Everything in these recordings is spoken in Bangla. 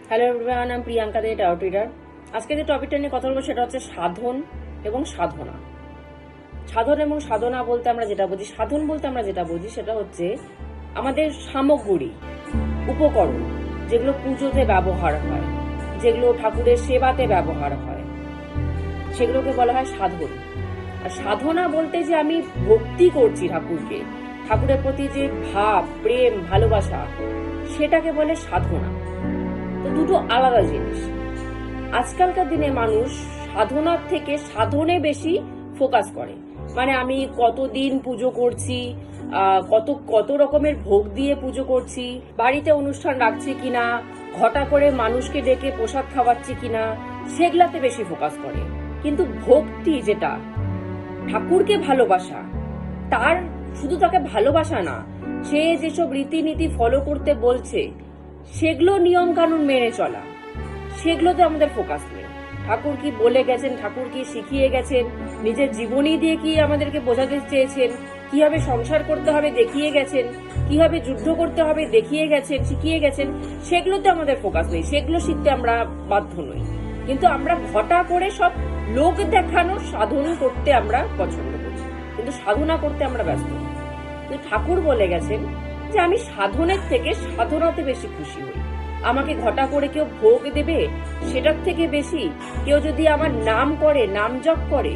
হ্যালো এভরিওয়ান, আমি প্রিয়াঙ্কা দে, টারো রিডার। আজকে যে টপিকটা নিয়ে কথা বলবো সেটা হচ্ছে সাধন এবং সাধনা। সাধন এবং সাধনা বলতে আমরা যেটা বুঝি, সাধন বলতে আমরা যেটা বুঝি সেটা হচ্ছে আমাদের সামগ্রী, উপকরণ, যেগুলো পুজোতে ব্যবহার হয়, যেগুলো ঠাকুরের সেবাতে ব্যবহার হয়, সেগুলোকে বলা হয় সাধন। আর সাধনা বলতে যে আমি ভক্তি করছি ঠাকুরকে, ঠাকুরের প্রতি যে ভাব, প্রেম, ভালোবাসা, সেটাকে বলে সাধনা। তো দুটো আলাদা জিনিস। আজকালকার দিনে মানুষ সাধনার থেকে সাধনে বেশি ফোকাস করে। মানে আমি কতদিন পুজো করছি, কত কত রকমের ভোগ দিয়ে পুজো করছি, বাড়িতে অনুষ্ঠান রাখছি কিনা, ঘটা করে মানুষকে ডেকে প্রসাদ খাওয়াচ্ছি কিনা, সেগুলাতে বেশি ফোকাস করে। কিন্তু ভক্তি, যেটা ঠাকুরকে ভালোবাসা, তার শুধু তাকে ভালোবাসা না, সে যেসব রীতিনীতি ফলো করতে বলছে সেগুলো নিয়ম কানুন মেনে চলা, সেগুলোতে আমাদের ফোকাস নেই। ঠাকুর কি বলে গেছেন, ঠাকুর কি শিখিয়ে গেছেন, নিজের জীবনী দিয়ে কি আমাদেরকে বোঝাতে চেয়েছেন, কিভাবে সংসার করতে হবে দেখিয়ে গেছেন, কিভাবে যুদ্ধ করতে হবে দেখিয়ে গেছেন, শিখিয়ে গেছেন, সেগুলোতে আমাদের ফোকাস নেই। সেগুলো শিখতে আমরা বাধ্য নই। কিন্তু আমরা ঘটা করে সব লোক দেখানো সাধন করতে আমরা পছন্দ করছি, কিন্তু সাধনা করতে আমরা ব্যস্ত নই। কিন্তু ঠাকুর বলে গেছেন যে আমি সাধনের থেকে সাধনাতে বেশি খুশি হই। আমাকে ঘটা করে কেউ ভোগ দেবে, সেটার থেকে বেশি কেউ যদি আমার নাম করে, নাম জপ করে,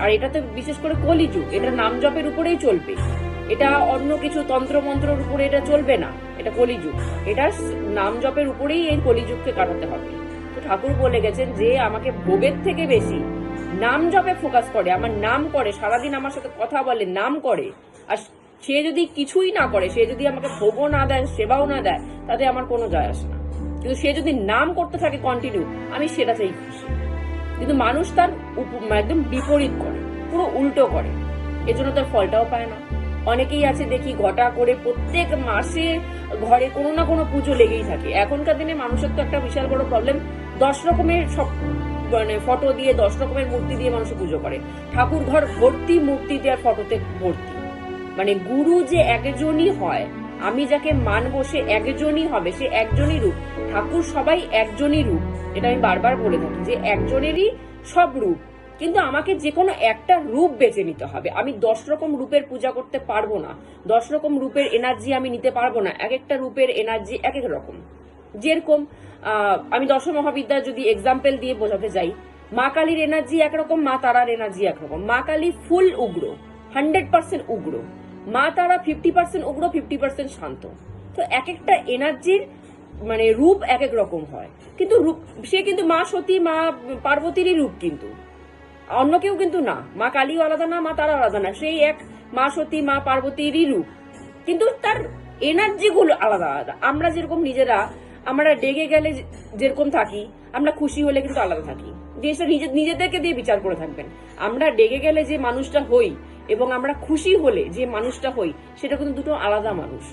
আর এটা তো বিশেষ করে কলিযুগ, এটা নাম জপের উপরেই চলবে, এটা অন্য কিছু তন্ত্র মন্ত্রের উপরে এটা চলবে না, এটা কলিযুগ, এটা নাম জপের উপরেই এই কলিযুগকে কাটাতে হবে। তো ঠাকুর বলে গেছেন যে আমাকে ভোগের থেকে বেশি নাম জপে ফোকাস করে, আমার নাম করে, সারাদিন আমার সাথে কথা বলে, নাম করে, আর সে যদি কিছুই না করে, সে যদি আমাকে ভোগও না দেয়, সেবাও না দেয়, তাতে আমার কোনো যায় আসে না। কিন্তু সে যদি নাম করতে থাকে কন্টিনিউ, আমি সেটাতেই খুশি। কিন্তু মানুষ তার একদম বিপরীত করে, পুরো উল্টো করে, এজন্য তার ফলটাও পায় না। অনেকেই আছে দেখি ঘটা করে প্রত্যেক মাসে ঘরে কোনো না কোনো পুজো লেগেই থাকে। এখনকার দিনে মানুষের তো একটা বিশাল বড় প্রবলেম, 10 রকমের সব মানে ফটো দিয়ে, 10 রকমের মূর্তি দিয়ে মানুষ পুজো করে। ঠাকুর ঘর ভর্তি মূর্তি দিয়ে আর ফটোতে ভর্তি। মানে গুরু যে একজনই হয়, আমি যাকে মানবো সে একজনই হবে, সে একজনই রূপ। ঠাকুর সবাই একজনই রূপ, এটা আমি বারবার বলে থাকি যে একজনেরই সব রূপ। কিন্তু আমাকে যে কোনো একটা রূপ বেছে নিতে হবে। আমি 10 রকম রূপের পূজা করতে পারবো না, 10 রকম রূপের এনার্জি আমি নিতে পারবো না। এক একটা রূপের এনার্জি এক এক রকম। যেরকম আমি দশ মহাবিদ্যা যদি এক্সাম্পল দিয়ে বোঝাতে যাই, মা কালীর এনার্জি একরকম, মা তারার এনার্জি একরকম। মা কালী ফুল উগ্র, 100% উগ্র। মা তারা 50% উগ্র, 50% শান্ত। তো এক একটা এনার্জির মানে রূপ এক এক রকম হয়। কিন্তু রূপ সে কিন্তু মা সতী, মা পার্বতীরই রূপ, কিন্তু অন্য কেউ কিন্তু না। মা কালীও আলাদা না, মা তারা আলাদা না, সেই এক মা সতী, মা পার্বতীরই রূপ, কিন্তু তার এনার্জি গুলো আলাদা আলাদা। আমরা যেরকম নিজেরা, আমরা ডেকে গেলে যেরকম থাকি, আমরা খুশি হলে কিন্তু আলাদা থাকি। জিনিসটা নিজেদেরকে দিয়ে বিচার করে থাকবেন। আমরা ডেকে গেলে যে মানুষটা হই এবং আমরা খুশি হলে যে মানুষটা হই, সেটা কিন্তু দুটো আলাদা মানুষ।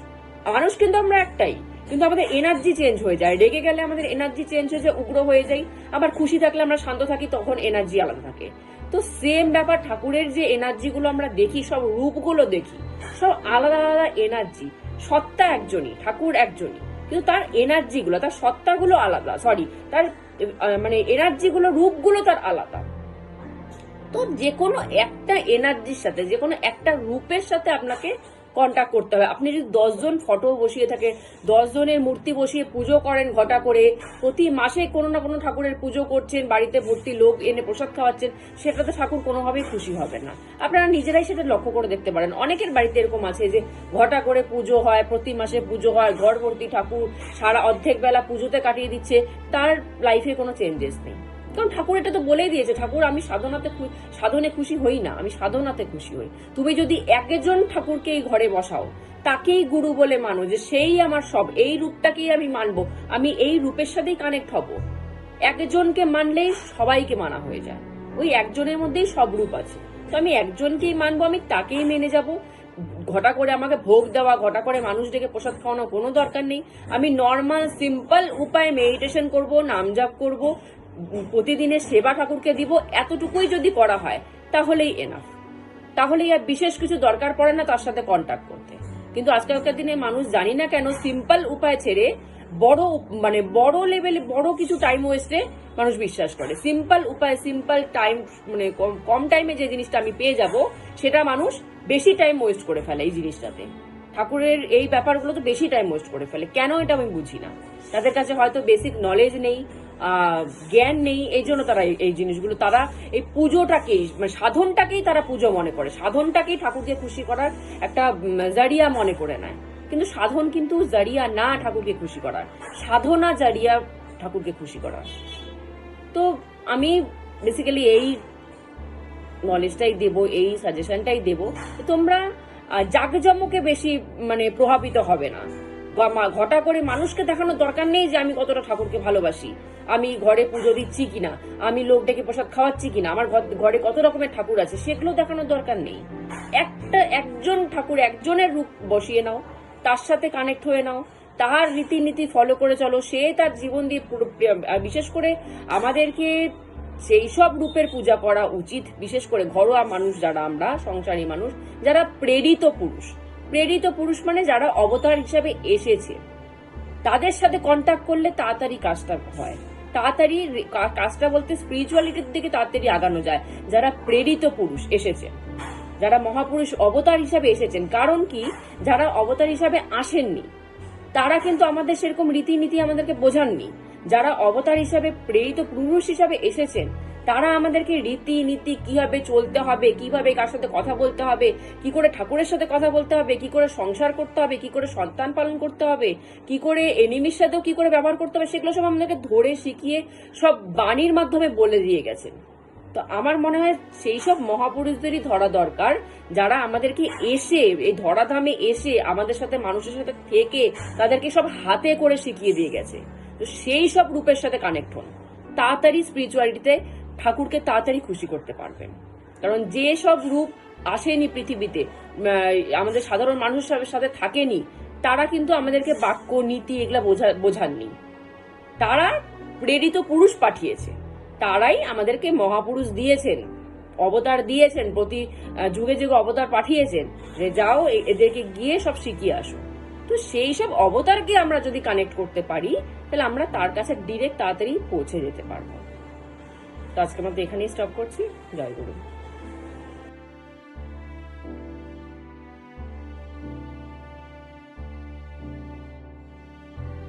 মানুষ কিন্তু আমরা একটাই, কিন্তু আমাদের এনার্জি চেঞ্জ হয়ে যায়। রেগে গেলে আমাদের এনার্জি চেঞ্জ হয়ে যায়, উগ্র হয়ে যায়। আবার খুশি থাকলে আমরা শান্ত থাকি, তখন এনার্জি আলাদা থাকে। তো সেম ব্যাপার, ঠাকুরের যে এনার্জি গুলো আমরা দেখি, সব রূপগুলো দেখি, সব আলাদা আলাদা এনার্জি। সত্তা একজনই, ঠাকুর একজনই, কিন্তু তার এনার্জি গুলো, তার সত্তাগুলো আলাদা, সরি তার মানে এনার্জি গুলো, রূপগুলো তার আলাদা। তো যে কোনো একটা এনার্জির সাথে, যে কোনো একটা রূপের সাথে আপনাকে কন্ট্যাক্ট করতে হবে। আপনি যদি 10 জন ফটো বসিয়ে থাকে, 10 জনের মূর্তি বসিয়ে পুজো করেন ঘটা করে, প্রতি মাসে কোনো না কোনো ঠাকুরের পুজো করছেন, বাড়িতে ভর্তি লোক এনে প্রসাদ খাওয়াচ্ছেন, সেটাতে ঠাকুর কোনোভাবেই খুশি হবে না। আপনারা নিজেরাই সেটা লক্ষ্য করে দেখতে পারেন। অনেকের বাড়িতে এরকম আছে যে ঘটা করে পুজো হয়, প্রতি মাসে পুজো হয়, ঘর ভর্তি ঠাকুর, সারা অর্ধেক বেলা পুজোতে কাটিয়ে দিচ্ছে, তার লাইফে কোনো চেঞ্জেস নেই। কারণ ঠাকুর এটা তো বলেই দিয়েছে, ঠাকুর আমি সাধনে খুশি হই না, আমি সাধনাতে খুশি হই। তুমি যদি একজন ঠাকুরকে এই ঘরে বসাও, তাকেই গুরু বলে মানো, যে সেই আমার সব, এই রূপটাকেই আমি মানবো, আমি এই রূপের সাথেই কানেক্ট হব। একজনকে মানলেই সবাইকে মানা হয়ে যায়, ওই একজনের মধ্যেই সব রূপ আছে। তো আমি একজনকেই মানবো, আমি তাকেই মেনে যাব। ঘটা করে আমাকে ভোগ দেওয়া, ঘটা করে মানুষ ডেকে প্রসাদ খাওয়ানো কোনো দরকার নেই। আমি নর্মাল সিম্পল উপায়ে মেডিটেশন করব, নাম জপ করব, প্রতিদিনের সেবা ঠাকুরকে দিব, এতটুকুই যদি করা হয় তাহলেই এনাফ। তাহলেই আর বিশেষ কিছু দরকার পড়ে না তার সাথে কন্ট্যাক্ট করতে। কিন্তু আজকালকার দিনে মানুষ জানি না কেন সিম্পল উপায় ছেড়ে বড় মানে বড় লেভেলে বড় কিছু টাইম ওয়েস্টে মানুষ বিশ্বাস করে। সিম্পল উপায়, সিম্পল টাইম, মানে কম টাইমে যে জিনিসটা আমি পেয়ে যাব সেটা মানুষ বেশি টাইম ওয়েস্ট করে ফেলে এই জিনিসটাতে। ঠাকুরের এই ব্যাপারগুলো তো বেশি টাইম ওয়েস্ট করে ফেলে, কেন এটা আমি বুঝি না। তাদের কাছে হয়তো বেসিক নলেজ নেই, জ্ঞান নেই, এই জন্য তারা এই জিনিসগুলো, তারা এই পুজোটাকেই মানে সাধনটাকেই তারা পুজো মনে করে, সাধনটাকেই ঠাকুরকে খুশি করার একটা জারিয়া মনে করে নেয়। কিন্তু সাধন কিন্তু জারিয়া না ঠাকুরকে খুশি করার, সাধনা জারিয়া ঠাকুরকে খুশি করার। তো আমি বেসিক্যালি এই নলেজটাই দেব, এই সাজেশনটাই দেব, তোমরা জাঁকজমকে বেশি মানে প্রভাবিত হবে না। ঘটা করে মানুষকে দেখানোর দরকার নেই যে আমি কতটা ঠাকুরকে ভালোবাসি, আমি ঘরে পুজো দিচ্ছি কিনা, আমি লোক ডেকে প্রসাদ খাওয়াচ্ছি কিনা, আমার ঘরে কত রকমের ঠাকুর আছে, সেগুলো দেখানোর দরকার নেই। একজন ঠাকুর, একজনের রূপ বসিয়ে নাও, তার সাথে কানেক্ট হয়ে নাও, তার রীতিনীতি ফলো করে চলো, সে তার জীবন দিয়ে বিশেষ করে আমাদেরকে সেই সব রূপের পূজা করা উচিত। বিশেষ করে ঘরোয়া মানুষ যারা, আমরা সংসারী মানুষ যারা প্রেরিত পুরুষ, প্রেরিত পুরুষ মানে যারা অবতার হিসাবে এসেছে, তাদের সাথে কন্ট্যাক্ট করলে তাড়াতাড়ি কাজটা হয়, তাড়াতাড়ি কাজটা বলতে স্পিরিচুয়ালিটির দিকে তাড়াতাড়ি আগানো যায়। যারা প্রেরিত পুরুষ এসেছে, যারা মহাপুরুষ অবতার হিসাবে এসেছেন, কারণ কি যারা অবতার হিসাবে আসেননি তারা কিন্তু আমাদের সেরকম রীতিনীতি আমাদেরকে বোঝাননি। যারা অবতার হিসাবে প্রেরিত পুরুষ হিসাবে এসেছেন তারা আমাদেরকে রীতিনীতি কিভাবে চলতে হবে, কিভাবে কার সাথে কথা বলতে হবে, কি করে ঠাকুরের সাথে কথা বলতে হবে, কি করে সংসার করতে হবে, কি করে সন্তান পালন করতে হবে, কি করে এনিমির সাথেও কি করে ব্যবহার করতে হবে, সেগুলো সব আমাদেরকে ধরে শিখিয়ে সব বাণীর মাধ্যমে বলে দিয়ে গেছেন। তো আমার মনে হয় সেই সব মহাপুরুষদেরই ধরা দরকার, যারা আমাদেরকে এসে এই ধরাধামে এসে আমাদের সাথে, মানুষের সাথে থেকে তাদেরকে সব হাতে করে শিখিয়ে দিয়ে গেছে। তো সেই সব রূপের সাথে কানেক্ট হন, তাড়াতাড়ি স্পিরিচুয়ালিটিতে ঠাকুরকে তাড়াতাড়ি খুশি করতে পারবেন। কারণ যে সব রূপ আসেনি পৃথিবীতে, আমাদের সাধারণ মানুষের সাথে থাকেনি, তারা কিন্তু আমাদেরকে বাক্য নীতি এগুলা বোঝাননি। তারা প্রেরিত পুরুষ পাঠিয়েছে, তারাই আমাদেরকে মহাপুরুষ দিয়েছেন, অবতার দিয়েছেন, প্রতি যুগে যুগে অবতার পাঠিয়েছেন যে যাও এদেরকে গিয়ে সব শিখিয়ে আসো। তো সেই সব অবতারকে আমরা যদি কানেক্ট করতে পারি তাহলে আমরা তার কাছে ডিরেক্ট তাড়াতাড়ি পৌঁছে যেতে পারবো। তো আজকের মধ্যে এখানেই স্টপ করছি। জয় গুরু।